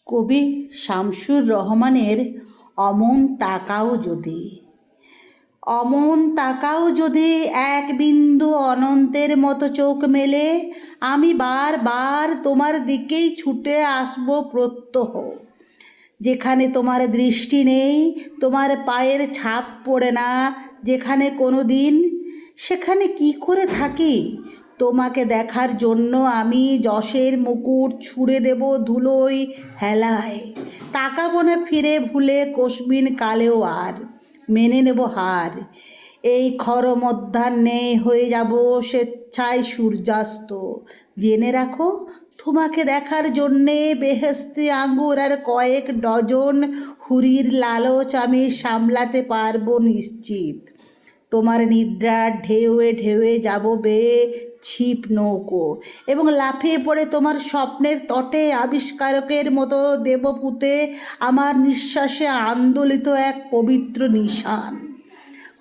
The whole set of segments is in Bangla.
কবি শামসুর রহমানের অমন তাকাও যদি। অমন তাকাও যদি এক বিন্দু অনন্তের মতো চোখ মেলে, আমি বারবার তোমার দিকেই ছুটে আসবো প্রত্যহ। যেখানে তোমার দৃষ্টি নেই, তোমার পায়ের ছাপ পড়ে না যেখানে কোনো দিন, সেখানে কি করে থাকি? তোমাকে দেখার জন্য আমি যশের মুকুট ছুঁড়ে দেব ধুলোয় হেলায়। তাকাবো না ফিরে ভুলে কোশবিন কালেও আর, মেনে নেব হার। এই খর মধ্যাহ্নে হয়ে যাব স্বেচ্ছায় সূর্যাস্ত। জেনে রাখো, তোমাকে দেখার জন্যে বেহেশতি আঙ্গুর আর কয়েক ডজন হুরির লালচ আমি সামলাতে পারবো নিশ্চিত। তোমার নিদ্রার ঢেউয়ে ঢেউয়ে যাব বেয়ে ছিপ নৌকো, এবং লাফিয়ে পড়ে তোমার স্বপ্নের তটে আবিষ্কারকের মতো দেব পুঁতে আমার নিঃশ্বাসে আন্দোলিত এক পবিত্র নিশান।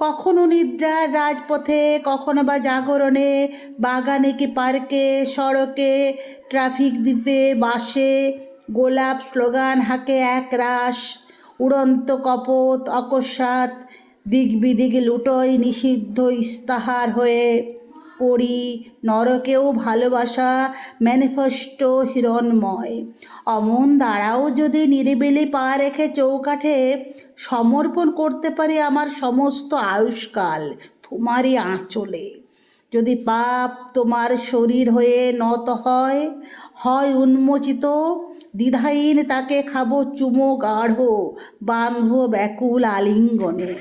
কখনো নিদ্রার রাজপথে, কখনো বা জাগরণে, বাগানে কি পার্কে, সড়কে, ট্রাফিক দ্বীপে, বাসে, গোলাপ স্লোগান হাঁকে একরাশ, উড়ন্ত কপোত অকস্মাৎ দিক বিদিক লুটোয় নিষিদ্ধ ইস্তাহার হয়ে। পড়ি নরকেও ভালোবাসা ম্যানিফেস্টো হিরণময়। অমন দাঁড়াও যদি নিরিবিলি পা রেখে চৌকাঠে সমর্পণ করতে পারি আমার সমস্ত আয়ুষ্কাল তোমারই আঁচলে। যদি পাপ তোমার শরীর হয়ে নত হয়, হয় উন্মোচিত, দ্বিধাহীন তাকে খাবো চুমো গাঢ়, বাঁধব ব্যাকুল আলিঙ্গনে।